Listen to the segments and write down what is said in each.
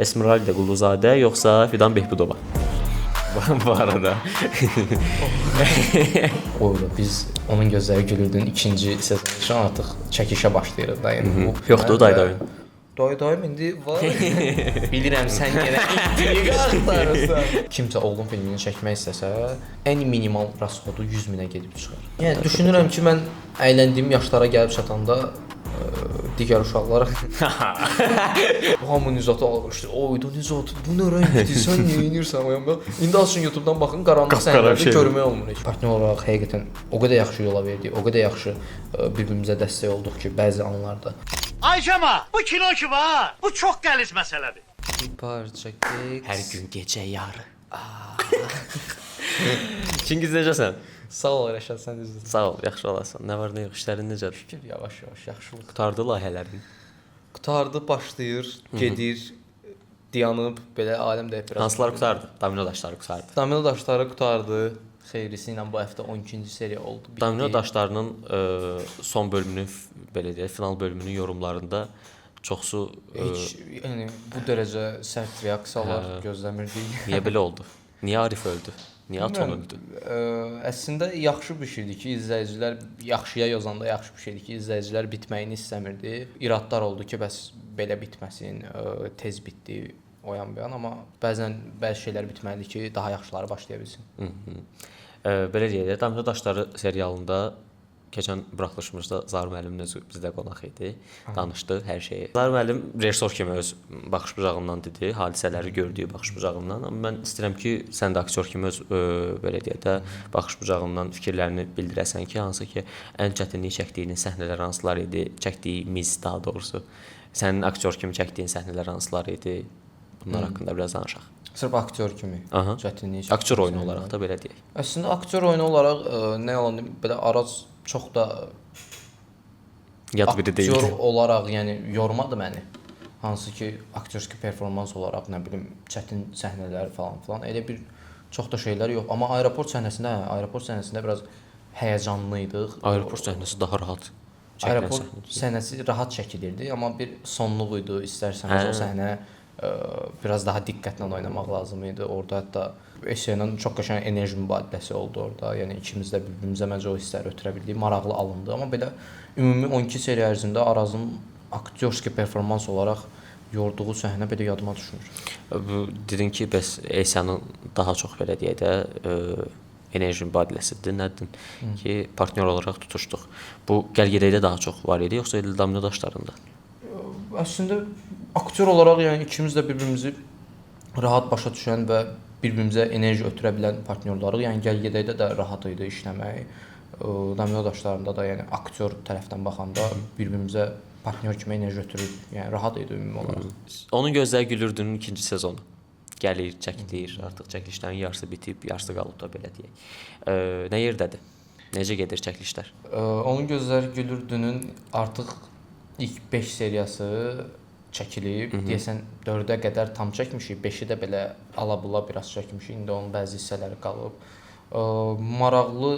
Esmeralda Quluzadə yoxsa Fidan Behbudova? Bu arada. Oydu. Biz onun gözləri gülürdün ikinci sezon üçün artıq çəkişə başlayırıq da. Yəni bu Yoxdur dayı. Dayım indi var. Bilirəm sən yenə intriqa axtarırsan. Kimsə oğlum filmini çəkmək istəsə, ən minimal rasxodu 100 minə gedib çıxar. Yəni düşünürəm ki, mən əyləndiyim yaşlara gəlib çatanda digər uşaqlar hamı Nizatı alqışlayır. Oydu Nizat, bu nə rəngdir? Sən nə edirsən ayamba? İndi açın YouTube-dan baxın, qaranlıq səhnələri görmək olmur. Partnyor olaraq həqiqətən o qədər yaxşı yola verdik, o qədər yaxşı bir-birimizə dəstək olduq ki, bəzi anlarda. Ayşəma, bu kino ki var, bu çox qəliz məsələdir. Bir parça keks. Hər gün gecə yarı. Çingiz necəsən? Sağ ol Rəşad, sən düzdür. Sağ ol, yaxşı olasan. Nə var, nə yox, işlərin necədir? Şükür, yavaş-yavaş yaxşılıq. Qutardı layihələrin. Qutardı, başlayır, gedir, dayanıb, belə aləm də biraz. Hansılar qutardı? Domino daşları qutardı. Domino daşları qutardı. Xeyrisi ilə bu həftə 12-ci seriya oldu. Bitdi. Domino daşlarının son bölümünün, belə deyək, final bölümünün yorumlarında çoxsu heç yəni bu dərəcə sərt reaksiyalar gözləmirdik. niyə belə oldu? Niyə Arif öldü? Niyə Aton öldü? Əslində yaxşı bir şeydir ki, izləyicilər yaxşıya yazanda yaxşı bir şeydir ki, izləyicilər bitməyini istəmirdi. İradlar oldu ki, bəs belə bitməsin, tez bitdi, o yan bu yan, amma bəzən bəzi şeylər bitməlidir ki, daha yaxşıları başlaya bilsin. Belə deyək, Domino daşları serialında keçən buraxılışımızda Zahir müəllim bizdə qonaq idi, danışdı hər şeyi. Zahir müəllim rejissor kimi öz baxış bucağından dedi, hadisələri gördüyü baxış bucağından. Amma mən istəyirəm ki, sən də aktyor kimi öz belə deyək də baxış bucağından fikirlərini bildirəsən ki, hansı ki ən çətinlik çəkdiyin səhnələr hansılar idi, çəkdiyimiz daha doğrusu. Sənin aktyor kimi çəkdiyin səhnələr hansılar idi? Bunlar haqqında biraz danışaq. Sırf aktyor kimi çətinlik çəkdi. Aktyor oyunu olaraq da belə deyək. Əslində aktyor oyunu olaraq nə yalan deyim, belə Araz çox da Yad biri deyil. aktyor olaraq, yəni yormadı məni. Hansı ki aktyorski performans olaraq, nə bilim, çətin səhnələr falan filan. Elə bir çox da şeylər yox. Amma aeroport səhnəsində biraz həyəcanlı idik. Aeroport səhnəsi daha rahat. Aeroport səhnəsi rahat çəkilirdi, amma bir sonluq idi. İstərsəniz o səhnə biraz daha diqqətlə oynamaq lazım idi. Orada hətta Eşe'nin çox qəşəng enerji mübadiləsi oldu orada. Yəni ikimiz də bir-birimizə məncə o hissləri ötürə bildik. Maraqlı alındı. Amma belə ümumi 12 seriya ərzində Arazın aktyorski performans olaraq yorduğu səhnə belə yadıma düşmür. Dedin ki, bəs Eşe'nin daha çox belə deyək də enerji mübadiləsidir. Nədir ki, partnyor olaraq tutuşduq. Bu Gəlgədəkdə daha çox var idi, yoxsa Domino daşlarında? Əslində aktyor olaraq yəni ikimiz də bir-birimizi rahat başa düşən və bir-birimizə enerji ötürə bilən partnyorlarıq. Yəni Gəlgədəkdə də rahat idi işləmək. Domino daşlarında da yəni aktyor tərəfdən baxanda bir-birimizə partnyor kimi enerji ötürüb, yəni rahat idi ümumi olaraq. Onun gözləri gülürdünün ikinci sezonu. Gəlir, çəkilir, artıq çəkilişlərin yarısı bitib, yarısı qalıb da belə deyək. Nə yerdədir? Necə gedir çəkilişlər? Onun gözləri gülürdünün artıq ilk 5 seriyası çəkilib. Deyəsən 4-ə qədər tam çəkmişik, 5-i də belə ala-bula biraz çəkmişik. İndi onun bəzi hissələri qalıb. Maraqlı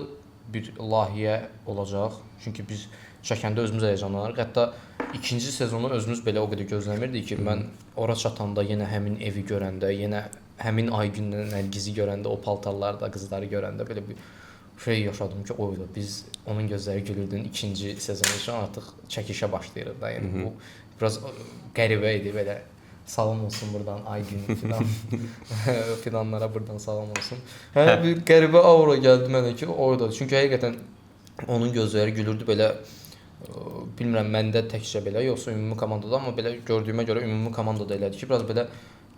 bir layihə olacaq. Çünki biz çəkəndə özümüz həyəcanlanırıq. Hətta ikinci sezonu özümüz belə o qədər gözləmirdik ki, mən ora çatanda yenə həmin evi görəndə, yenə həmin Aygünlə Nərgizi görəndə, o paltarlarda qızları görəndə belə bir şey yaşadım ki, oydu. Biz onun gözləri gülürdün ikinci sezonu üçün artıq çəkişə başlayırıq da. Yəni bu biraz qəribə idi belə. Salam olsun buradan Aygün filan. Filanlara buradan salam olsun. Hə bir qəribə aura gəldi mənə ki, oydu. Çünki həqiqətən onun gözləri gülürdü belə. Bilmirəm məndə təkcə belə yoxsa ümumi komandada, amma belə gördüyümə görə ümumi komandada elədi ki, biraz belə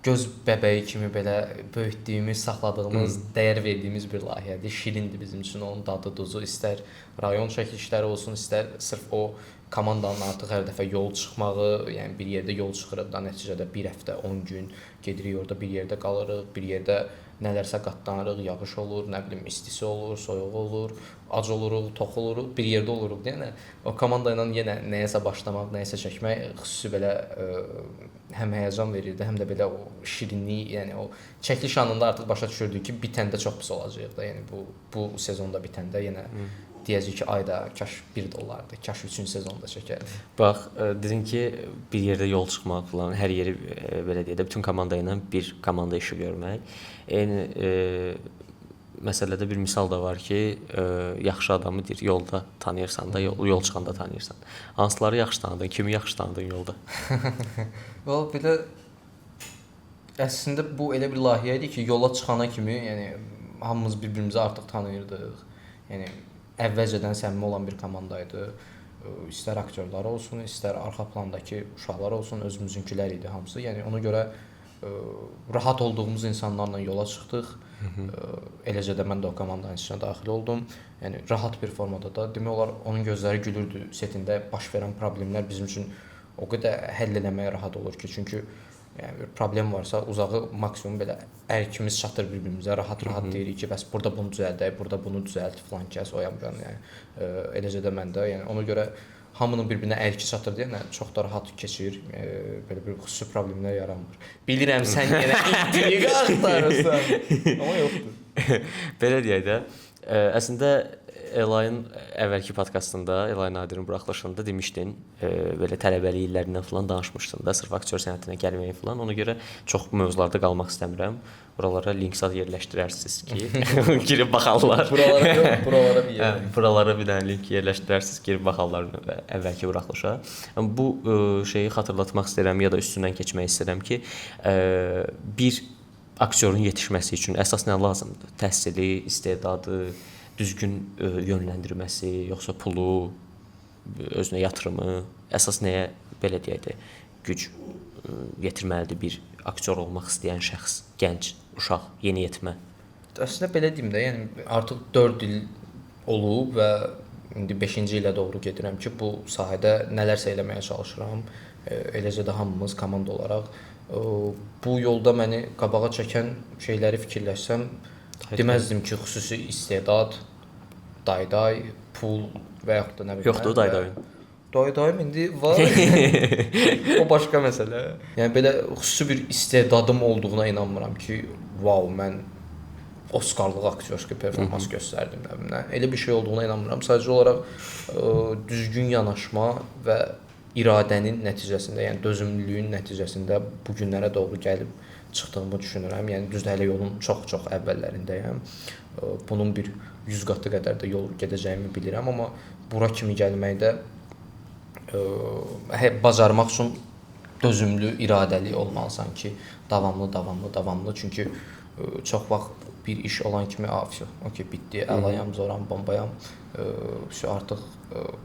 göz bəbəyi kimi belə böyütdüyümüz, saxladığımız, dəyər verdiyimiz bir layihədir. Şirindir bizim üçün onun dadı, duzu, istər rayon çəkilişləri olsun, istər sırf o komandanın artıq hər dəfə yol çıxmağı, yəni bir yerdə yol çıxırıq da nəticədə bir həftə, 10 gün gedirik orada bir yerdə qalırıq, bir yerdə nələrsə qatlanırıq, yağış olur, nə bilim istisi olur, soyuğu olur, ac oluruq, tox oluruq, bir yerdə oluruq. Yəni o komanda ilə yenə nəyəsə başlamaq, nəyəsə çəkmək xüsusi belə həm həyəcan verirdi, həm də belə o şirinlik, yəni o çəkiliş anında artıq başa düşürdük ki, bitəndə çox pis olacaq da. Yəni bu sezonda bitəndə yenə deyəcək ki, ayda kaş $1, kaş 3-cü sezonda çəkərdi. Bax, dedin ki, bir yerdə yol çıxmaq falan, hər yeri belə deyək də bütün komanda ilə bir komanda işi görmək. Eyni məsələdə bir misal da var ki, yaxşı adamı deyir, yolda tanıyırsan da, yol çıxanda tanıyırsan. Hansıları yaxşı tanıdın, kimi yaxşı tanıdın yolda? Valla belə əslində bu elə bir layihə idi ki, yola çıxana kimi, yəni hamımız bir-birimizi artıq tanıyırdıq. Yəni əvvəlcədən səmimi olan bir komanda idi. İstər aktyorlar olsun, istər arxa plandakı uşaqlar olsun, özümüzünkülər idi hamısı. Yəni ona görə rahat olduğumuz insanlarla yola çıxdıq. Eləcə də mən də o komandanın içinə daxil oldum. Yəni rahat bir formada da demək olar onun gözləri gülürdü. Setində baş verən problemlər bizim üçün o qədər həll etməyə rahat olur ki, çünki yəni bir problem varsa uzağı maksimum belə ərkimiz çatır bir-birimizə, rahat-rahat deyirik ki, bəs burada bunu düzəldək, burada bunu düzəlt filan kəs, o yan-bu yan. Yəni eləcə də məndə, yəni ona görə hamının bir-birinə ərki çatır deyə çox da rahat keçir. Belə bir xüsusi problemlər yaranmır. Bilirəm sən yenə intriqa axtarırsan. Amma yoxdur. Belə deyək də, əslində Elayın əvvəlki podkastında, Elay Nadirin buraxılışında demişdin, belə tələbəlik illərindən falan danışmışdın da, sırf aktyor sənətinə gəlməyi falan. Ona görə çox mövzularda qalmaq istəmirəm. Buralara link zad yerləşdirərsiniz ki, girib baxarlar. Buralara bir yer. Buralara bir dənə link yerləşdirərsiniz, girib baxarlar əvvəlki buraxılışa. Bu şeyi xatırlatmaq istəyirəm ya da üstündən keçmək istəyirəm ki, bir aktyorun yetişməsi üçün əsas nə lazımdır? Təhsili, istedadı, düzgün yönləndirməsi, yoxsa pulu, özünə yatırımı, əsas nəyə belə deyək də güc yetirməlidir bir aktyor olmaq istəyən şəxs, gənc, uşaq, yeniyetmə? Əslində belə deyim də, yəni artıq 4 il olub və indi 5-ci ilə doğru gedirəm ki, bu sahədə nələrsə eləməyə çalışıram. Eləcə də hamımız komanda olaraq bu yolda məni qabağa çəkən şeyləri fikirləşsəm, deməzdim ki, xüsusi istedad, dayday, pul və yaxud da nə bilim. Yoxdur daydayın. Daydayım indi var. O başqa məsələ. Yəni belə xüsusi bir istedadım olduğuna inanmıram ki, wow, mən Oskarlıq aktyorski performans göstərdim nə bilim nə. Elə bir şey olduğuna inanmıram. Sadəcə olaraq düzgün yanaşma və iradənin nəticəsində, yəni dözümlülüyün nəticəsində bu günlərə doğru gəlib çıxdığımı düşünürəm. Yəni düzdür, hələ yolun çox-çox əvvəllərindəyəm. Bunun bir 100 qatı qədər də yol gedəcəyimi bilirəm, amma bura kimi gəlməkdə bacarmaq üçün dözümlü, iradəli olmalısan ki, davamlı. Çünki çox vaxt bir iş olan kimi, okey, bitdi, əlayam, zoram, bombayam. Artıq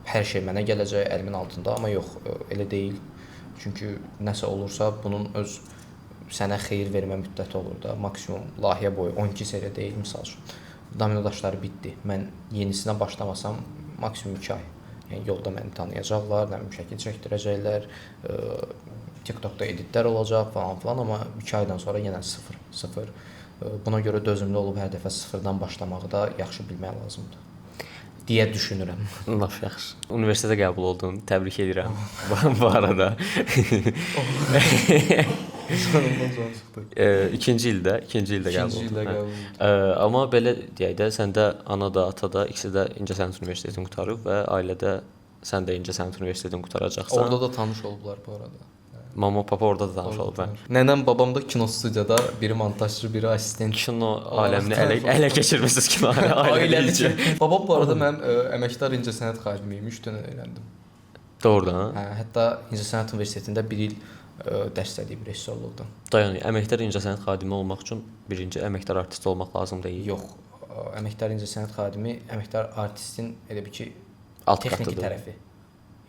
hər şey mənə gələcək, əlimin altında, amma yox, elə deyil. Çünki nəsə olursa bunun öz sənə xeyir vermə müddəti olur da, maksimum layihə boyu 12 seriya deyil, misal üçün. Domino daşları bitdi. Mən yenisinə başlamasam maksimum 2 ay. Yəni yolda məni tanıyacaqlar, nə bilim şəkil çəkdirəcəklər, TikTokda editlər olacaq falan, amma 2 aydan sonra yenə sıfır. Buna görə dözümlü olub hər dəfə sıfırdan başlamağı da yaxşı bilmək lazımdır deyə düşünürəm. Laf yaxşı. Universitetə qəbul oldun. Təbrik edirəm. Bu arada. İkinci ildə qəbul oldun. Amma belə deyək də, səndə ana da, ata da, ikisi də İncəsənət Universitetini qurtarıb və ailədə sən də İncəsənət Universitetini qurtaracaqsan. Orada da tanış olublar bu arada. Mama, papa orada da tanış olub. Nənəm, babam da kino studiyada, biri montajçı, biri assistent. Kino aləmini ələ keçirmisiniz kino ailədə. Babam bu arada mənim əməkdar incəsənət xadimi imiş, dünən öyrəndim. Doğrudan? Hə, hətta İncəsənət Universitetində 1 il dərslədim rejissorluqdan. Dayan, əməkdar incəsənət xadimi olmaq üçün birinci əməkdar artist olmaq lazım deyil. Yox, əməkdar incəsənət xadimi əməkdar artistin elə bir ki texniki tərəfi.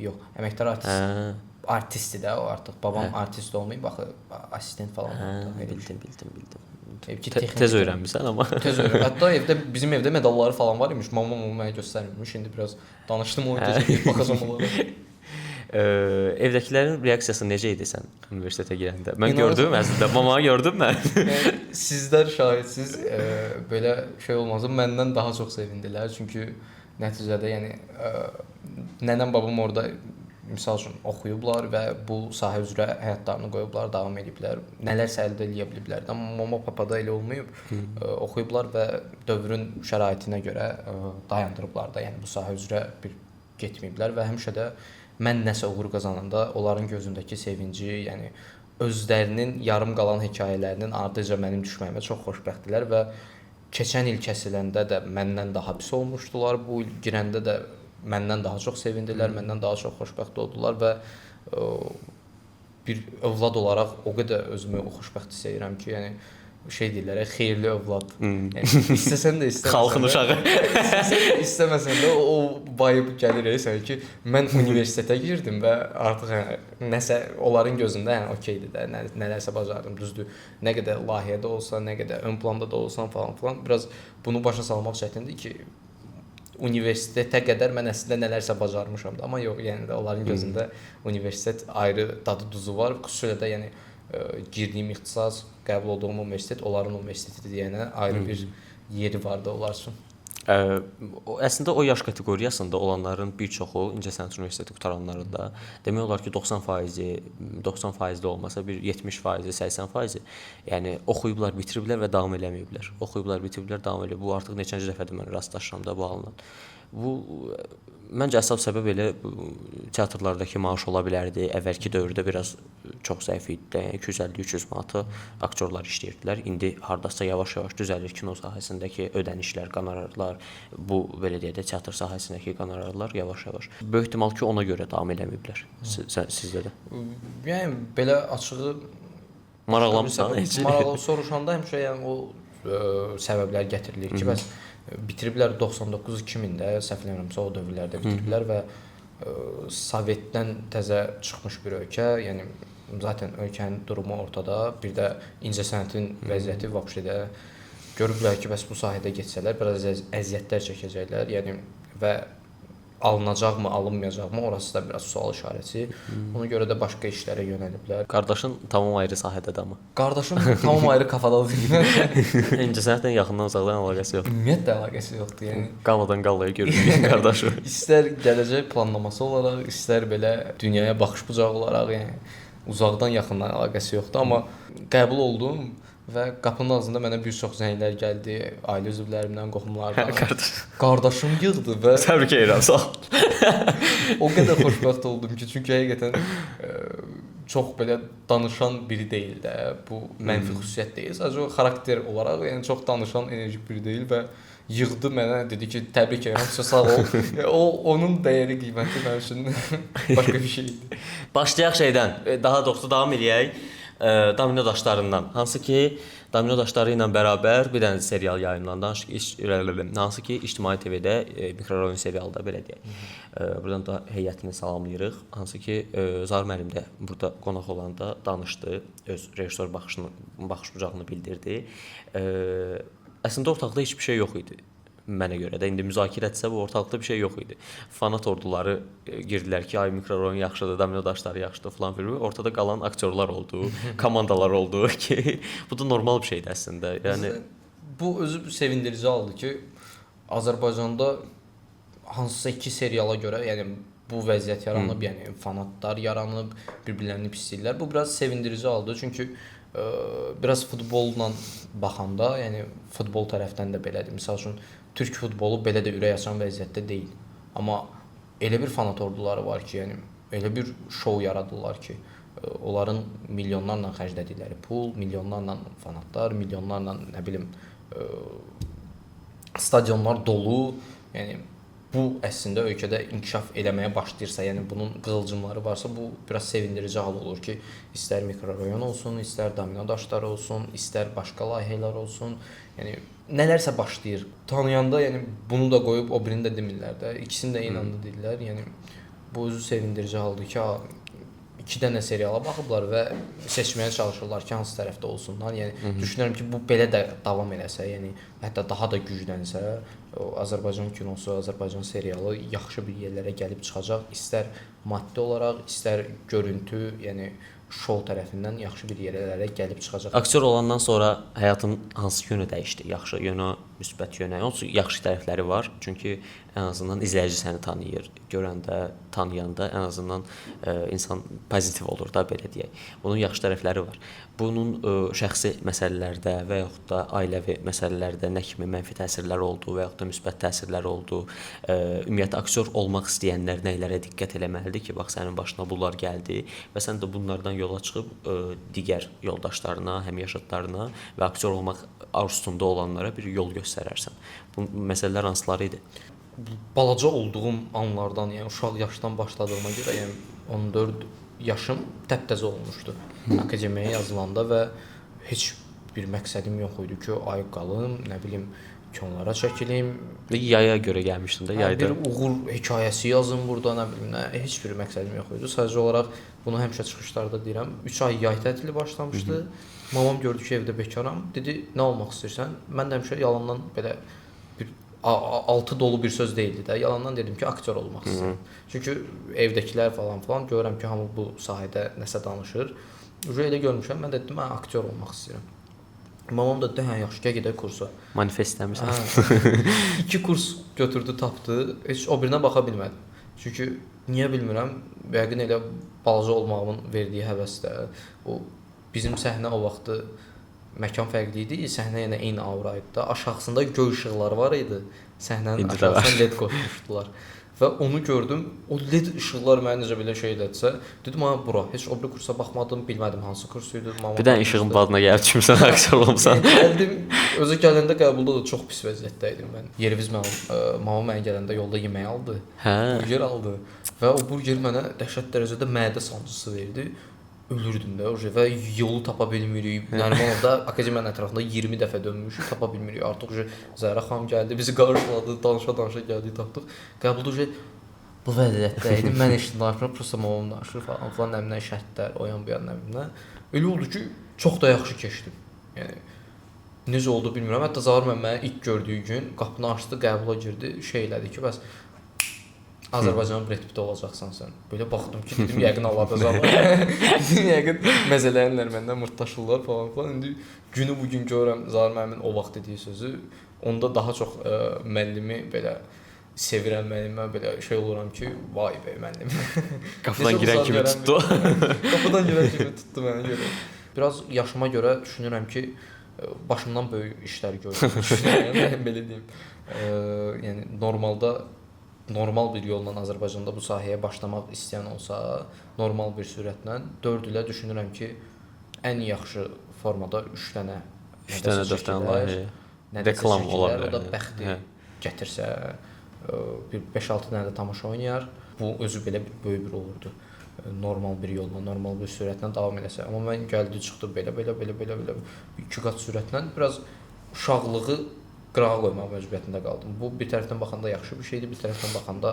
Yox, əməkdar artist artistdir də o artıq. Babam artist olmayıb, baxı assistent falan oldu. Bildim. Tez öyrənmisən amma. Tez öyrəndim. Hətta evdə bizim evdə medalları falan var imiş. Mamam mənə göstərmirmiş. İndi biraz danışdım o tezə baxacağam onlara. Evdəkilərin reaksiyası necə idi sən universitetə girəndə? Mən gördüm əslində. Mamanı gördüm mən. Sizlər şahidsiz, belə şey olmazdı. Məndən daha çox sevindilər. Çünki nəticədə yəni nənəm babam orada misal üçün oxuyublar və bu sahə üzrə həyatlarını qoyublar, davam ediblər. Nələrsə əldə edə biliblər. Amma Mama Papada elə olmayıb. Oxuyublar və dövrün şəraitinə görə dayandırıblar da. Yəni bu sahə üzrə bir getməyiblər və həmişə də mən nəsə uğur qazananda onların gözündəki sevinci, yəni özlərinin yarım qalan hekayələrinin ardıca mənim düşməyimə çox xoşbəxtdilər və keçən il kəsiləndə də məndən daha pis olmuşdular. Bu il girəndə də məndən daha çox sevindilər, məndən daha çox xoşbəxt oldular və bir övlad olaraq o qədər özümü xoşbəxt hiss edirəm ki, yəni şey deyirlər, xeyirli övlad. Yəni istəsən də istəməsən Xalqın uşağı. İstəməsən də o vibe gəlir sənə ki, mən universitetə girdim və artıq nəsə onların gözündə yəni okeydir də, nələrsə bacardım, düzdür. Nə qədər layihədə olsa, nə qədər ön planda da olsan falan filan, biraz bunu başa salmaq çətindir ki, universitetə qədər mən əslində nələrsə bacarmışam da, amma yox, yəni də onların gözündə universitet ayrı dadı duzu var. Xüsusilə də yəni girdiyim ixtisas, qəbul olduğum universitet onların universitetidir deyənə ayrı bir yeri var da onlar üçün. Əslində o yaş kateqoriyasında olanların bir çoxu İncəsənət Universiteti qutaranların da demək olar ki 90% də olmasa bir 70%, 80% yəni oxuyublar, bitiriblər və davam eləməyiblər. Oxuyublar, bitiriblər, davam eləyib. Bu artıq neçənci dəfədir mən rastlaşıram da bu halla. Bu məncə əsas səbəb elə teatrlardakı maaş ola bilərdi. Əvvəlki dövrdə biraz çox zəif idi. 250-300 manatı aktyorlar işləyirdilər. İndi hardasa yavaş-yavaş düzəlir kino sahəsindəki ödənişlər, qonorarlar, bu belə deyək də teatr sahəsindəki qonorarlar yavaş-yavaş. Böyük ehtimal ki ona görə davam eləməyiblər. Sizdə də. Yəni belə açığı maraqlanmısan heç? Maraqlı soruşanda həmişə yəni o səbəblər gətirilir ki, bəs bitiriblər 99-2000-də, səhv eləmirəmsə o dövrlərdə bitiriblər və Sovetdən təzə çıxmış bir ölkə, yəni zaten ölkənin durumu ortada, bir də incəsənətin vəziyyəti vəbşə də görüblər ki, bəs bu sahədə getsələr biraz əziyyətlər çəkəcəklər, yəni və alınacaqmı, alınmayacaqmı, orası da biraz sual işarəsi. Ona görə də başqa işlərə yönəliblər. Qardaşın tamam ayrı sahədədir amma. Qardaşım tamam ayrı kafadadır. İncəsənətlə yaxından uzaqdan əlaqəsi yoxdur. Ümumiyyətlə əlaqəsi yoxdur, yəni. Qaladan qalaya görürük qardaşı. İstər gələcək planlaması olaraq, istər belə dünyaya baxış bucağı olaraq, yəni uzaqdan yaxından əlaqəsi yoxdur, amma qəbul oldum və qapının ağzında mənə bir çox zənglər gəldi, ailə üzvlərimdən, qohumlardan. Qardaşım yığdı və təbrik edirəm, sağ ol. O qədər xoşbəxt oldum ki, çünki həqiqətən çox belə danışan biri deyil də. Bu mənfi xüsusiyyət deyil, sadəcə o xarakter olaraq, yəni çox danışan, enerjik biri deyil və yığdı mənə, dedi ki, təbrik edirəm, sağ ol. Onun dəyəri, qiyməti mənim üçün başqa bir şey idi. Başlayaq şeydən, daha doğrusu davam eləyək. Domino daşlarından. Hansı ki Domino daşları ilə bərabər bir dənə serial yayımlandı. Hansı ki İctimai TV-də mikrorayon serialı da belə deyək. Buradan da heyətini salamlayırıq. Hansı ki Zaur müəllim də burada qonaq olanda danışdı, öz rejissor baxış bucağını bildirdi. Əslində ortaqda heç bir şey yox idi. Mənə görə də indi müzakirə etsə bu ortalıqda bir şey yox idi. Fanat orduları girdilər ki, ay mikrorayon yaxşıdır, domino daşları yaxşıdır falan filan. Ortada qalan aktyorlar oldu, komandalar oldu ki, bu da normal bir şeydir əslində. Yəni bu özü sevindirici haldır ki, Azərbaycanda hansısa iki seriala görə, yəni bu vəziyyət yaranıb, yəni fanatlar yaranıb, bir-birlərini pisləyirlər. Bu biraz sevindirici haldır, çünki biraz futbolla baxanda, yəni futbol tərəfdən də belədir. Məsəl üçün Türk futbolu belə də ürək açan vəziyyətdə deyil. Amma elə bir fanat orduları var ki, yəni elə bir şou yaradırlar ki, onların milyonlarla xərclədikləri pul, milyonlarla fanatlar, milyonlarla nə bilim stadionlar dolu. Yəni bu əslində ölkədə inkişaf eləməyə başlayırsa, yəni bunun qığılcımları varsa, bu biraz sevindirici hal olur ki, istər mikrorayon olsun, istər domino daşları olsun, istər başqa layihələr olsun, yəni nələrsə başlayır. Tanıyanda, yəni bunu da qoyub o birini də demirlər də, ikisini də eyni anda deyirlər. Yəni bu özü sevindirici haldır ki, iki dənə seriala baxıblar və seçməyə çalışırlar ki, hansı tərəfdə olsunlar. Yəni düşünürəm ki, bu belə də davam eləsə, yəni hətta daha da güclənsə, Azərbaycan kinosu, Azərbaycan serialı yaxşı bir yerlərə gəlib çıxacaq. İstər maddi olaraq, istər görüntü, yəni şou tərəfindən yaxşı bir yerlərə gəlib çıxacaq. Aktyor olandan sonra həyatın hansı yönü dəyişdi? Yaxşı yönü müsbət yönü, onsuz yaxşı tərəfləri var. Çünki ən azından izləyici səni tanıyır, görəndə, tanıyanda ən azından insan pozitiv olur da belə deyək. Bunun yaxşı tərəfləri var. Bunun şəxsi məsələlərdə və yaxud da ailəvi məsələlərdə nə kimi mənfi təsirlər oldu və yaxud da müsbət təsirlər oldu. Ümumiyyətlə aktyor olmaq istəyənlər nələrə diqqət eləməlidir ki, bax sənin başına bunlar gəldi və sən də bunlardan yola çıxıb digər yoldaşlarına, həmyaşıdlarına və aktyor olmaq arzusunda olanlara bir yol göstərərsən. Bu məsələlər hansıları idi? Balaca olduğum anlardan, yəni uşaq yaşdan başladığıma görə, yəni 14 yaşım təptəzə olmuşdu akademiyaya yazılanda və heç bir məqsədim yox idi ki, ay qalım, nə bilim, onlara çəkilim. Yaya görə gəlmişdin də, yayda. Bir uğur hekayəsi yazım burada, nə bilim, heç bir məqsədim yox idi. Sadəcə olaraq bunu həmişə çıxışlarda deyirəm. 3 ay yay tətili başlamışdı. Mamam gördü ki, evdə bekaram. Dedi, nə olmaq istəyirsən? Mən də həmişə yalandan belə bir altı dolu bir söz deyildi də. Yalandan dedim ki, aktyor olmaq istəyirəm. Çünki evdəkilər falan görürəm ki, hamı bu sahədə nəsə danışır. Elə görmüşəm, mən də dedim, mən aktyor olmaq istəyirəm. Mamam da dedi, hə, yaxşı, gedək kursa. Manifest istəmirsən. 2 kurs götürdü, tapdı. Heç o birinə baxa bilmədim. Çünki niyə bilmirəm, yəqin elə balaca olmağımın verdiyi həvəsdə. O bizim səhnə o vaxtı məkan fərqli idi, səhnə yenə eyni aura idi da. Aşağısında göy işıqlar var idi. Səhnənin aşağısına LED qoymuşdular. Və onu gördüm. O LED işıqlar məni necə belə şey elədisə, dedim, ha bura. Heç o bir kursa baxmadım, bilmədim hansı kurs idi. Bir dənə işığın badına gəlib kimsən aktyor olmusan. Gəldim, özə gələndə qəbulda da çox pis vəziyyətdə idim mən. Yeriviz mama mənə gələndə yolda yemək aldı. Burger aldı və o burger mənə dəhşət dərəcədə mədə sancısı verdi. Ölürdüm də və yolu tapa bilmirik. Normalda akademiyanın ətrafında 20 dəfə dönmüşük, tapa bilmirik. Artıq Zəhra xanım gəldi, bizi qarşıladı, danışa gəldik, tapdıq. Qəbulda bu vəziyyətdə idim. Mən heç danışmıram, prosta mamam danışır falan, nəminə şərtlər, o yan bu yan nəminə. Elə oldu ki, çox da yaxşı keçdim. Yəni necə oldu bilmirəm. Hətta Zahir mənə ilk gördüyü gün qapını açdı, qəbula girdi, şey elədi ki, bəs Azərbaycanın Brad Pitt olacaqsan sən. Belə baxdım ki, dedim yəqin alacağam. Yəqin məzələnlər məndən mırtdaşırlar falan. İndi günü bu gün görürəm Zahir müəllimin o vaxt dediyi sözü. Onda daha çox müəllimi belə sevirəm, müəllimə belə şey oluram ki, vay be müəllim. Qapıdan girən kimi tutdu. Qapıdan girən kimi tutdu mənə görə. Biraz yaşıma görə düşünürəm ki, başımdan böyük işlər görürəm. Belə deyim. Yəni normal bir yolla Azərbaycanda bu sahəyə başlamaq istəyən olsa, normal bir sürətlə 4 ilə düşünürəm ki, ən yaxşı formada 3 dənə 4 dənə layihə reklam ola bilər. O da bəxti gətirsə, bir 5-6 dənə də tamaşa oynayar. Bu özü belə böyük bir uğurdur. Normal bir yolla, normal bir sürətlə davam eləsə. Amma mən gəldi çıxdı belə 2 qat sürətlə biraz uşaqlığı qırağa qoymaq məcburiyyətində qaldım. Bu bir tərəfdən baxanda yaxşı bir şeydir, bir tərəfdən baxanda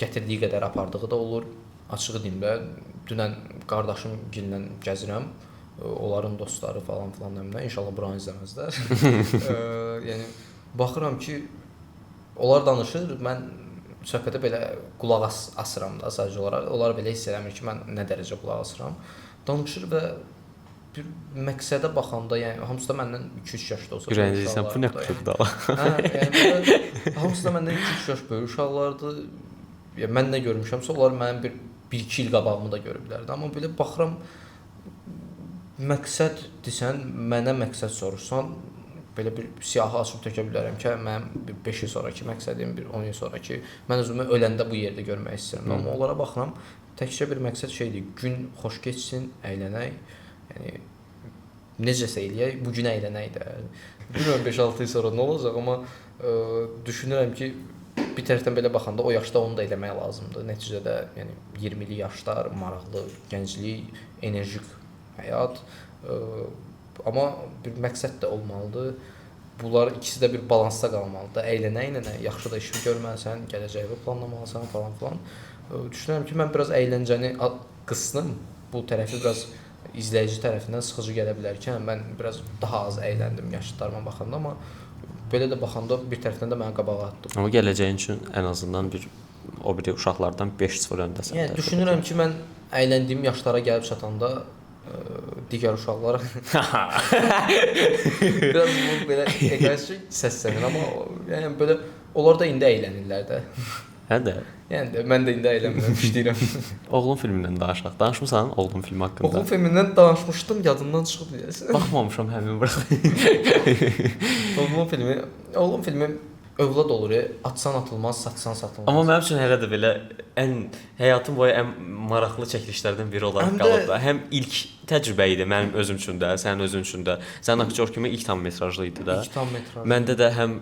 gətirdiyi qədər apardığı da olur. Açığı deyim də, dünən qardaşım gillə gəzirəm, onların dostları falan nəminə, inşallah buranı izləməzlər. Yəni baxıram ki, onlar danışır, mən söhbətə belə qulaq asıram da sadəcə olaraq. Onlar belə hiss eləmir ki, mən nə dərəcə qulaq asıram. Danışır və bir məqsədə baxanda, yəni hamısı da məndən 2-3 yaşda olsa, ürəyinizdən bu nə qıtda. Yəni hamısı da məndən 2-3 yaş böyük uşaqlardır. Yəni mən nə görmüşəmsə, onlar mənim bir 1-2 il qabağımı da görüblərdi. Amma belə baxıram, məqsəd desən, mənə məqsəd soruşsan, belə bir siyahı açıb tökə bilərəm ki, mənim bir 5 il sonraki məqsədim, bir 10 il sonraki, mən özümü öləndə bu yerdə görmək istəyirəm. Amma onlara baxıram, təkcə bir məqsəd şeydir, gün xoş keçsin, əylənək. Yəni necəsə eləyək, bu gün əylənək də. Bilmirəm 5-6 il sonra nə olacaq, amma düşünürəm ki, bir tərəfdən belə baxanda o yaşda onu da eləmək lazımdır. Nəticədə yəni 20-li yaşlar, maraqlı gənclik, enerjik həyat, amma bir məqsəd də olmalıdır. Bunlar ikisi də bir balansda qalmalıdır. Əylənəklə yaxşı da işi görməlisən, gələcəyi planlamalısan falan. Düşünürəm ki, mən biraz əyləncəni qısdım. Bu tərəfi biraz izləyici tərəfindən sıxıcı gələ bilər ki, mən biraz daha az əyləndim yaşlılarıma baxanda, amma belə də baxanda bir tərəfdən də mənə qabağa atdı. Amma gələcəyin üçün ən azından o biri uşaqlardan 5-0 öndəsən. Yəni düşünürəm ki, mən əyləndiyim yaşlara gəlib çatanda digər uşaqlar biraz bu belə egoistik səslənir, amma yəni belə onlar da indi əylənirlər də. Hə də. Yəni də mən də indi əylənmirəm, işləyirəm. Oğlum filmindən danışaq. Danışmısan Oğlum filmi haqqında? Oğlum filmindən danışmışdım, yadımdan çıxıb deyəsən. Baxmamışam həmin bura. Oğlum filmi övlad olur, atsan atılmaz, satsan satılmaz. Amma mənim üçün hələ də belə ən həyatım boyu ən maraqlı çəkilişlərdən biri olaraq qalıb da. Həm ilk təcrübə idi mənim özüm üçün də, sənin özün üçün də. Sən aktyor kimi ilk tam metrajlı idi da. İlk tam metraj. Məndə də həm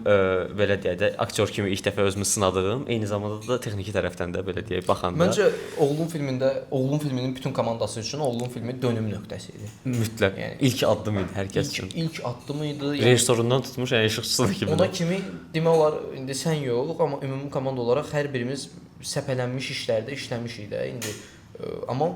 belə deyək də aktyor kimi ilk dəfə özümü sınadığım, eyni zamanda da texniki tərəfdən də belə deyək baxanda. Məncə Oğlum filminin bütün komandası üçün Oğlum filmi dönüm nöqtəsi idi. Mütləq. Yəni ilk addım idi hər kəs üçün. İlk addımı idi. Rejissorundan tutmuş, işıqçısına kimi. Ona kimi demək olar indi sən yox, amma ümumi komanda olaraq hər birimiz səpələnmiş işlərdə işləmişik də indi. Amma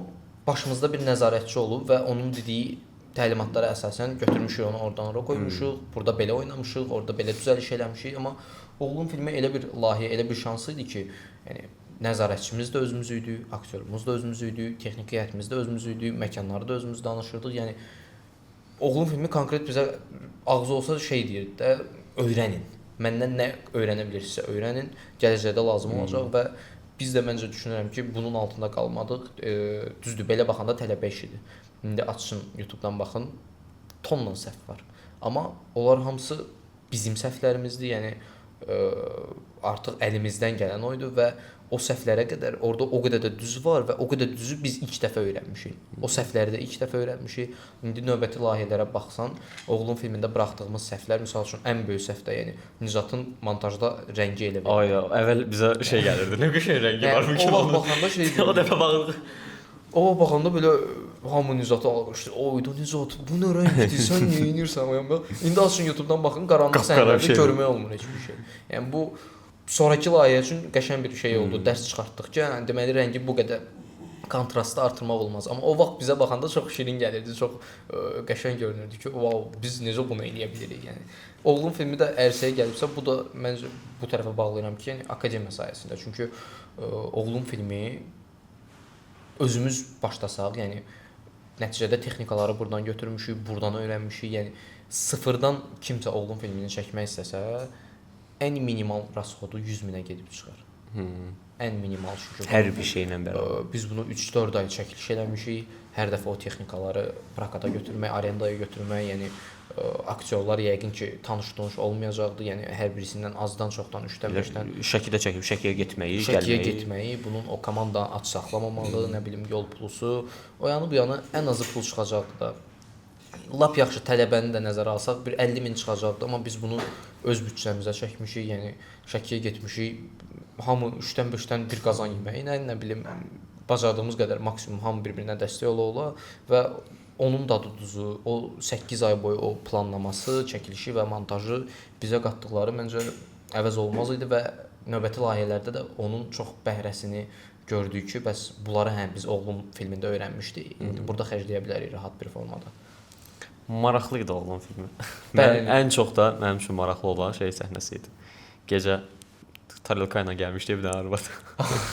başımızda bir nəzarətçi olub və onun dediyi təlimatlara əsasən götürmüşük onu oradan ora qoymuşuq. Burada belə oynamışıq, orada belə düzəliş eləmişik, amma Oğlum filmi elə bir layihə, elə bir şans idi ki, yəni nəzarətçimiz də özümüz idi, aktyorumuz da özümüz idi, texniki heyətimiz də özümüz idi, məkanları da özümüz danışırdıq. Yəni Oğlum filmi konkret bizə ağzı olsa şey deyirdi də, öyrənin. Məndən nə öyrənə bilirsinizsə öyrənin, gələcəkdə lazım olacaq və biz də məncə düşünürəm ki, bunun altında qalmadıq. Düzdür, belə baxanda tələbə işidir. İndi açın YouTube-dan baxın, tonla səhv var. Amma onlar hamısı bizim səhvlərimizdir. Yəni artıq əlimizdən gələn oydu və o səhvlərə qədər orada o qədər də düz var və o qədər düzü biz ilk dəfə öyrənmişik. O səhvləri də ilk dəfə öyrənmişik. İndi növbəti layihələrə baxsan, Oğlum filmində buraxdığımız səhvlər məsəl üçün ən böyük səhv də yəni Nizatın montajda rəngi elə verir. Ay, əvvəl bizə şey gəlirdi. Nə qəşəng rəngi var bu kimi. O baxanda şey o dəfə baxdıq. O baxanda belə hamı Nizatı alqışlayır. Oydu Nizat, bu nə rəngdir? Sən nə edirsən? İndi açın YouTube-dan baxın, qaranlıq səhnələrdə görmək olmur heç bir şey. Yəni bu sonrakı layihə üçün qəşəng bir şey oldu. Dərs çıxartdıq ki, yəni deməli rəngi bu qədər kontrastı artırmaq olmaz. Amma o vaxt bizə baxanda çox şirin gəlirdi, çox qəşəng görünürdü ki, "Vau, biz necə bunu eləyə bilirik?" Yəni Oğlum filmi də ərsəyə gəlibsə, bu da məncə bu tərəfə bağlayıram ki, yəni akademiya sayəsində. Çünki Oğlum filmi özümüz başlasaq, yəni nəticədə texnikaları buradan götürmüşük, buradan öyrənmişik. Yəni sıfırdan kimsə Oğlum filmini çəkmək istəsə, ən minimal rasxodu 100 minə gedib çıxar. Ən minimal çünki. Hər bir şeylə bərabər. Biz bunu 3-4 ay çəkiliş eləmişik. Hər dəfə o texnikaları prakata götürmək, arendaya götürmək, yəni aktyorlar yəqin ki, tanış olmayacaqdı. Yəni hər birisindən azdan çoxdan 3-dən 5-dən Şəkidə çəkib Şəkiyə getməyi, Şəkiyə getməyi, bunun o komanda aç saxlamamalı, nə bilim yol pulusu, o yanı bu yana ən azı pul çıxacaqdı da. Lap yaxşı tələbəni də nəzərə alsaq bir 50 min çıxacaqdı, amma biz bunu öz büdcəmizə çəkmişik, yəni Şəkiyə getmişik. Hamı 3-dən 5-dən bir qazan yeməyinə, nə bilim bacardığımız qədər maksimum hamı bir-birinə dəstək ola və onun dadı duzu, o 8 ay boyu o planlaması, çəkilişi və montajı bizə qatdıqları məncə əvəz olmaz idi və növbəti layihələrdə də onun çox bəhrəsini gördük ki, bəs bunları həm biz Oğlum filmində öyrənmişdik. İndi burada xərcləyə bilərik rahat bir formada. Maraqlı idi Oğlum filmi. Mən ən çox da mənim üçün maraqlı olan şey səhnəsi idi. Gecə Tarelka ilə gəlmişdi bir dənə arvad.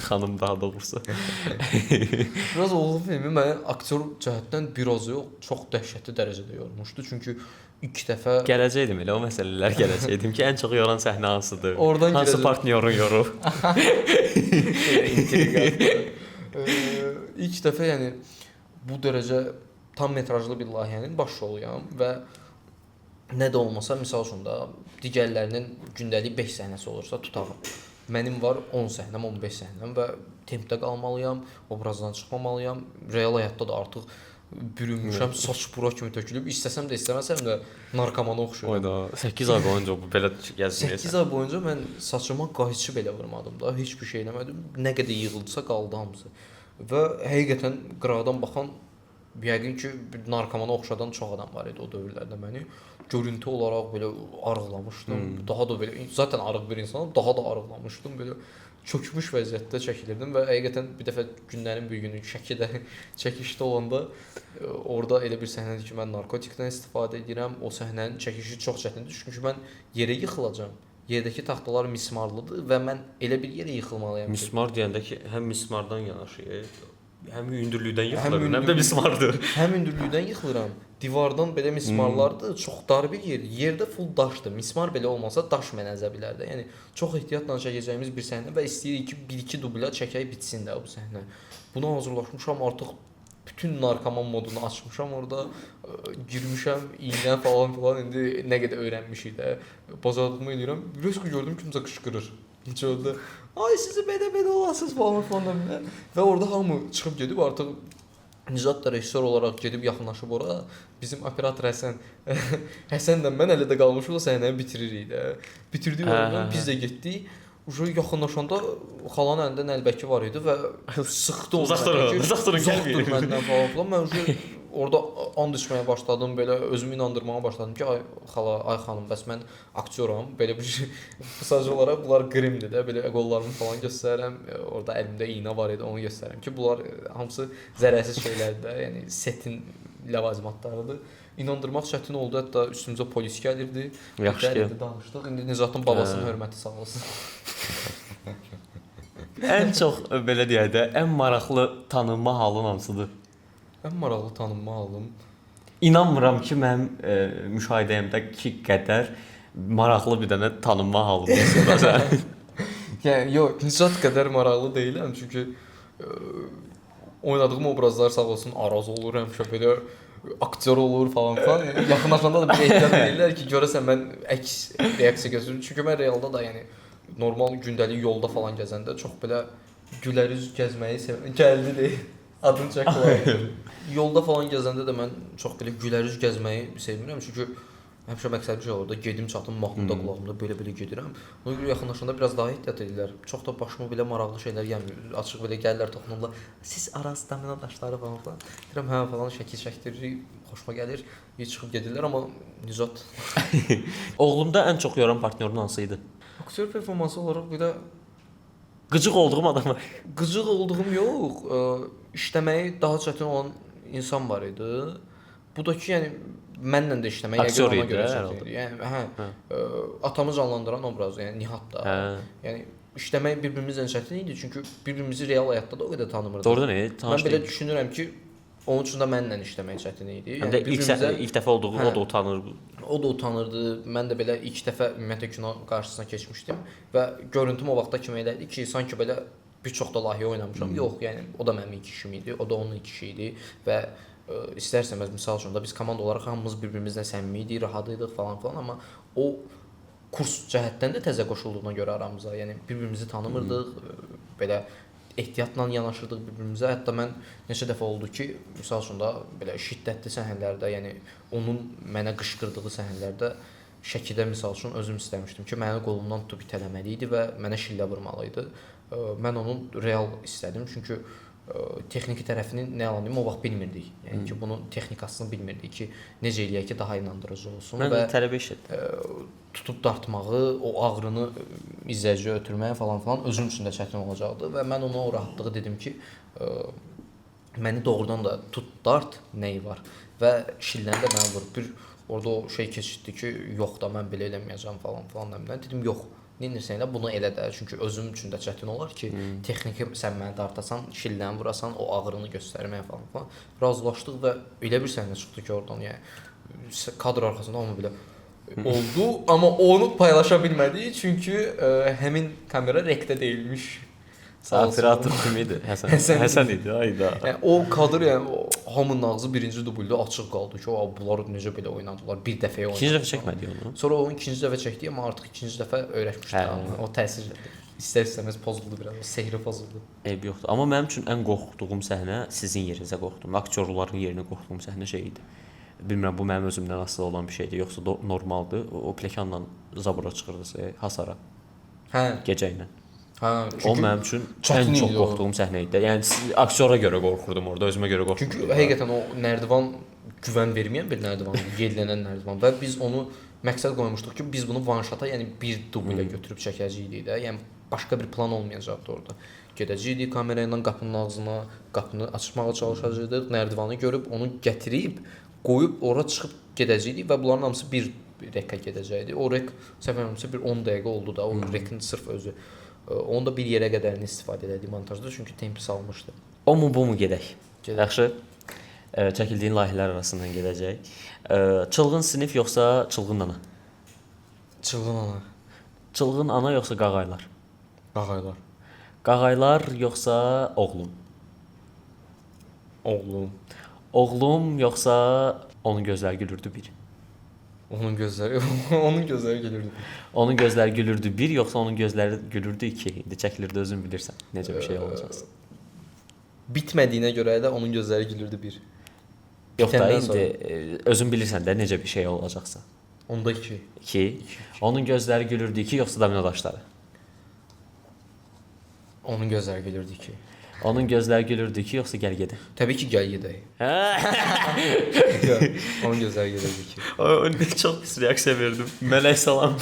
Xanım daha doğrusu. Biraz Oğlum filmi məni aktyor cəhətdən biraz yox, çox dəhşətli dərəcədə yormuşdu. Çünki ilk dəfə gələcəkdim elə o məsələlər gələcəkdim ki, ən çox yoran səhnə hansıdır? Oradan hansı partnyorun yorur? İlk dəfə yəni bu dərəcə tam metrajlı bir layihənin baş roluyam və nə də olmasa misal üçün də digərlərinin gündəlik 5 səhnəsi olursa tutağım. Mənim var 10 səhnəm, 15 səhnəm və tempdə qalmalıyam, obrazdan çıxmamalıyam. Real həyatda da artıq bürünmüşəm, saç bura kimi tökülüb, istəsəm də istəməsəm də narkomana oxşuyuram. Oyda 8 ay boyunca bu belə gəzməyəsən. 8 ay boyunca mən saçıma qayçı belə vurmadım da, heç bir şey eləmədim. Nə qədər yığıldısa qaldı hamısı. Və həqiqətən qıraqdan baxan yəqin ki, narkomana oxşadan çox adam var idi o dövrlərdə məni. Görüntü olaraq belə arıqlamışdım. Daha da belə zaten arıq bir insanam, daha da arıqlamışdım. Belə çökmüş vəziyyətdə çəkilirdim və həqiqətən bir dəfə günlərin bir günü Şəkidə çəkilişdə olanda orada elə bir səhnədir ki, mən narkotikdən istifadə edirəm. O səhnənin çəkilişi çox çətindir çünki mən yerə yıxılacağam. Yerdəki taxtalar mismarlıdır və mən elə bir yerə yıxılmalıyam. Mismar deyəndə ki, həm mismardan yanaşı Həm hündürlükdən Həm yıxılır, həm də hündürlük- mismardır. Həm hündürlükdən yıxılıram. Divardan belə mismarlardır, çox dar bir yer. Yerdə full daşdır. Mismar belə olmasa daş mənə əzə bilər də. Yəni çox ehtiyatla çəkəcəyimiz bir səhnə və istəyirik ki, 1-2 dublə çəkək bitsin də bu səhnə. Buna hazırlaşmışam, artıq bütün narkoman modunu açmışam orada, girmişəm, iynə falan filan indi nə qədər öyrənmişik də. Bacardığımı eləyirəm. Rösku gördüm kimsə qışqırır. Heç orada ay sizi belə olasınız falan filan da. Və orada hamı çıxıb gedib artıq Nizat da rejissor olaraq gedib yaxınlaşıb ora. Bizim operator Həsən Həsənlə mən hələ də qalmışıq o səhnəni bitiririk də. Bitirdik oradan biz də getdik. Uşaq yaxınlaşanda xalanın əlində nəlbəki var idi və sıxdı onu. Uzaqdırın gəlməyin. Məndən falan filan. Mən orada and içməyə başladım, belə özümü inandırmağa başladım ki, ay xala, ay xanım, bəs mən aktyoram. Belə bir şey sadəcə olaraq bunlar qrimdir də, belə qollarımı falan göstərirəm. Orada əlimdə iynə var idi, onu göstərirəm ki, bunlar hamısı zərərsiz şeylərdir də, yəni setin ləvazimatlarıdır. İnandırmaq çətin oldu, hətta üstümüzə polis gəlirdi. Yaxşı ki. Danışdıq. İndi Nizatın babasının hörməti sağ olsun. Ən çox belə deyək də, ən maraqlı tanınma halın hansıdır? Ən maraqlı tanınma halım. İnanmıram ki, mənim müşahidəyimdəki qədər maraqlı bir dənə tanınma halım olsun. Yəni yox, Nizat qədər maraqlı deyiləm, çünki oynadığım obrazlar sağ olsun Araz olur, həmişə belə aktyor olur falan filan. Yaxınlaşanda da bir ehtiyat edirlər ki, görəsən mən əks reaksiya göstərirəm. Çünki mən realda da yəni normal gündəlik yolda falan gəzəndə çox belə gülərüz gəzməyi sevirəm. Gəldi deyil. Adını çəkdim. Yolda falan gəzəndə də mən çox belə gülərüz gəzməyi sevmirəm. Çünki həmişə məqsədim şey olur da, gedim çatım mahnımda qulağımda belə gedirəm. Ona görə yaxınlaşanda biraz daha ehtiyat edirlər. Çox da başıma belə maraqlı şeylər gəlmir. Açıq belə gəlirlər, toxunurlar. Siz Araz domino daşları falan filan. Deyirəm hə falan şəkil çəkdiririk, xoşuma gəlir. Çıxıb gedirlər amma Nizat Oğlumda ən çox yoran partnyorun hansı idi? aktyor performansı olaraq bir də Qıcıq olduğum adam var. qıcıq olduğum yox, işləməyi daha çətin olan insan var idi. Bu da ki, yəni mənlə də işləmək Aktyor ona idi, görə herhalde. çətin idi. Yəni atamı canlandıran obraz, yəni Nihat da. Hə. Yəni işləmək bir-birimizlə çətin idi, çünki bir-birimizi real həyatda da o qədər tanımırdıq. Doğrudan Mən belə düşünürəm ki, onun üçün də mənlə işləmək çətin idi. Həm də ilk dəfə olduğu o da utanır. O da utanırdı. Mən də belə ilk dəfə ümumiyyətlə kino qarşısına keçmişdim və görüntüm o vaxtda kimi elə idi ki, sanki belə bir çox da layihə oynamışam. Yox, yəni o da mənim ilk işim idi, o da onun ilk işi idi və istərsəməz misal üçün də biz komanda olaraq hamımız bir-birimizlə səmimi idik, rahat idik falan filan, amma o kurs cəhətdən də təzə qoşulduğuna görə aramıza, yəni bir-birimizi tanımırdıq, belə ehtiyatla yanaşırdıq bir-birimizə. Hətta mən neçə dəfə oldu ki, misal üçün də belə şiddətli səhnələrdə, yəni onun mənə qışqırdığı səhnələrdə şəkidə misal üçün özüm istəmişdim ki, məni qolumdan tutub itələməli idi və mənə şillə vurmalı idi. Mən onun real istədim, çünki texniki tərəfini nə alanım o vaxt bilmirdik. Yəni ki, bunun texnikasını bilmirdik ki, necə eləyək ki, daha inandırıcı olsun Mən və tələbə etdim. tutub dartmağı, o ağrını izləyiciyə ötürməyə falan özüm üçün də çətin olacaqdı və mən ona o rahatlığı dedim ki, məni doğrudan da tut dart nəyi var və şilləndə mənə vur. Bir orada o şey keçdi ki, yox da mən belə eləməyəcəm falan nəmdən. Dedim yox. Nəyirsən elə bunu elə də, çünki özüm üçün də çətin olar ki, texniki sən mənə dartasan, şilləni vurasan, o ağrını göstərməyə falan. Razılaşdıq və elə bir səhnə çıxdı ki, oradan yəni kadr arxasında amma belə oldu, amma onu paylaşa bilmədik, çünki həmin kamera rekdə deyilmiş. Operator kim idi? Həsən idi, ayda. Yəni o kadr, yəni hamının ağzı birinci dublda açıq qaldı ki, bunlar necə belə oynadılar, bir dəfəyə oynadılar. İkinci dəfə çəkmədik onu. Sonra onu ikinci dəfə çəkdik, amma artıq ikinci dəfə öyrəşmişdik. O təsir istər-istəməz pozuldu biraz, o sehri pozuldu. Eyb yoxdur. Amma mənim üçün ən qorxduğum səhnə sizin yerinizə qorxdum. Aktyorların yerinə qorxduğum səhnə şey idi. Bilmirəm bu mənim özümdən asılı olan bir şeydir, yoxsa normaldır. O plekanla zabura çıxırdınız hasara. Hə, Gecə ilə. hə. O mənim üçün ən çox qorxduğum səhnə idi. Yəni aktyora görə qorxurdum orada, özümə görə qorxurdum. Çünki həqiqətən o nərdivan güvən verməyən bir nərdivandır, yedlənən nərdivan və biz onu məqsəd qoymuşduq ki, biz bunu one shot-a, yəni bir dublə götürüb çəkəcəydik də. Yəni başqa bir plan olmayacaqdı orada. Gedəcəydik kamera ilə qapının ağzına, qapını açmağa çalışacaqdıq, nərdivanı görüb onu gətirib qoyub ora çıxıb gedəcəydik və bunların hamısı bir reka gedəcəkdi. O rek səhv etmirəmsə bir 10 dəqiqə oldu da, o rekin sırf özü. Onu da bir yerə qədərini istifadə elədik montajda, çünki tempi salmışdı. O mu bu mu gedək? Gedək. Yaxşı. Çəkildiyin layihələr arasından gedəcək. Çılğın sinif yoxsa çılğın ana? Çılğın ana. Çılğın ana yoxsa qağaylar? Qağaylar. Qağaylar yoxsa oğlum? Oğlum. Oğlum yoxsa onun gözləri gülürdü bir? Onun gözləri, onun gözləri gəlirdi. Onun gözləri gülürdü bir yoxsa onun gözləri gülürdü iki? İndi çəkilirdi özün bilirsən necə bir şey olacaqsa. Bitmədiyinə görə də onun gözləri gülürdü bir. Yox da Bitəndən indi özün bilirsən də necə bir şey olacaqsa. Onda 2. 2. Onun gözləri gülürdü 2 yoxsa domino daşları? Onun gözləri gülürdü 2. Onun gözləri gülürdü 2 yoxsa gəl gedək? Təbii ki, gəl gedək. Onun gözləri gülürdü 2. Çox pis reaksiya verdim. Mələk salam.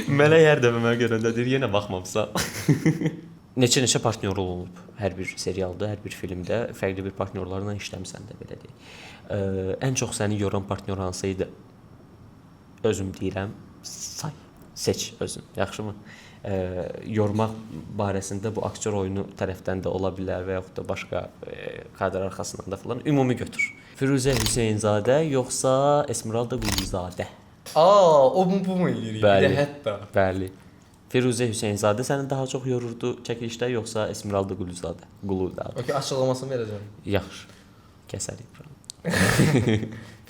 Mələk hər dəfə mənə görəndə deyir, yenə baxmamısan. Neçə partnyor olub hər bir serialda, hər bir filmdə fərqli bir partnyorlarla işləmisən də belə deyək. Ən çox səni yoran partnyor hansı idi? Özüm deyirəm, say, seç özün, yaxşımı? Yormaq barəsində bu aktyor oyunu tərəfdən də ola bilər və yaxud da başqa kadr arxasından da falan ümumi götür. Firuzə Hüseynzadə yoxsa Esmeralda Quluzadə? O bu mu eləyirik? Bəli. Bir də hətta. Bəli. Firuzə Hüseynzadə səni daha çox yorurdu çəkilişdə yoxsa Esmeralda Quluzadə? Okay, açıqlamasını verəcəm. Yaxşı. Kəsərik.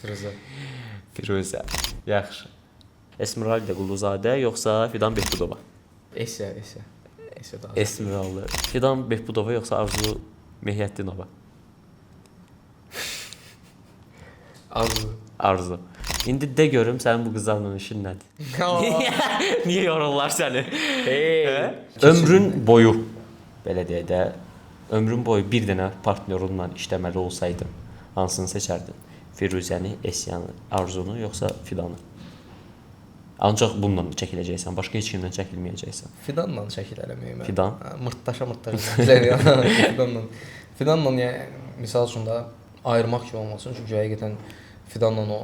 Firuzə. Firuzə. Yaxşı. Esmeralda Quluzadə yoxsa Fidan Behbudova? Esə daha. Esmeralda. Fidan Behbudova yoxsa Arzu Mehiyyəddinova? Arzu. İndi də görüm sənin bu qızlarla işin nədir? Niyə yorurlar səni? Ömrün boyu belə deyək də, ömrün boyu bir dənə partnyorunla işləməli olsaydın, hansını seçərdin? Firuzəni, Esyanı, Arzunu yoxsa Fidanı? Ancaq bununla çəkiləcəksən, başqa heç kimlə çəkilməyəcəksən. Fidanla çəkilərəm mən. Fidan? Mırtdaşa Fidanla. Fidanla yəni misal üçün də ayırmaq kimi olmasın, çünki həqiqətən Fidanla o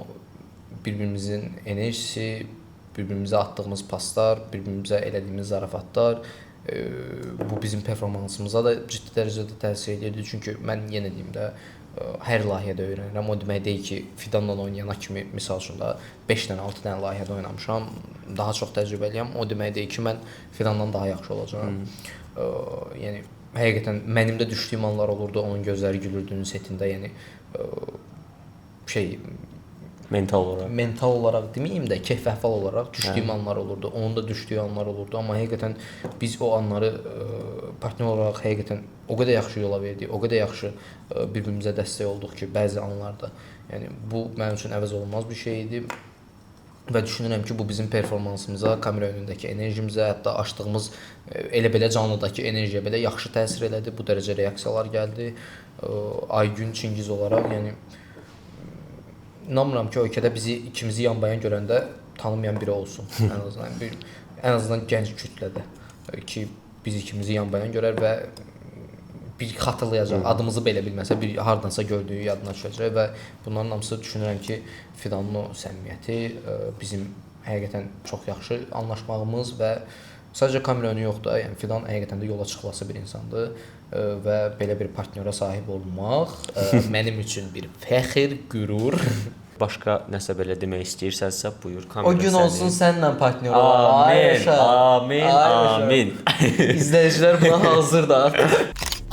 bir-birimizin enerjisi, bir-birimizə atdığımız paslar, bir-birimizə elədiyimiz zarafatlar, bu bizim performansımıza da ciddi dərəcədə təsir edirdi. Çünki mən yenə deyim də hər layihədə öyrənirəm. O demək deyil ki, Fidanla oynayana kimi misal üçün də 5 dənə, 6 dənə layihədə oynamışam, daha çox təcrübəliyəm. O demək deyil ki, mən Fidandan daha yaxşı olacağam. Yəni həqiqətən mənim də düşdüyüm anlar olurdu, onun gözləri gülürdüyünün setində, yəni mental olaraq deməyim də, keyf-əhval olaraq düşdüyüm anlar olurdu. Onun da düşdüyü anlar olurdu, amma həqiqətən biz o anları partnyor olaraq həqiqətən o qədər yaxşı yola verdik, o qədər yaxşı bir-birimizə dəstək olduq ki, bəzi anlarda. Yəni bu mənim üçün əvəz olunmaz bir şey idi və düşünürəm ki, bu bizim performansımıza, kamera önündəki enerjimizə, hətta açdığımız elə-belə canlıdakı enerjiyə belə yaxşı təsir elədi. Bu dərəcə reaksiyalar gəldi. Aygün, Çingiz olaraq, yəni inanmıram ki, ölkədə bizi ikimizi yanbayan görəndə tanımayan biri olsun. Ən azından gənc kütlədə ki, biz ikimizi yanbayan görər və bir xatırlayacaq, adımızı belə bilməsə, bir hardansa gördüyü yadına düşəcək və bunların hamısı düşünürəm ki, Fidanın o səmimiyyəti, bizim həqiqətən çox yaxşı anlaşmağımız və sadəcə kamera önü yoxdur, yəni Fidan həqiqətən də yola çıxılası bir insandır və belə bir partnyora sahib olmaq mənim üçün bir fəxr, qürur. Başqa nəsə belə demək istəyirsənsə, buyur, kamera sənin. O gün olsun səninlə partnyor olar. Amin. İzləyicilər buna hazırdır artıq.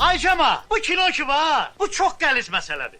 Ay Cəma, bu kino ki var, bu çox qəliz məsələdir.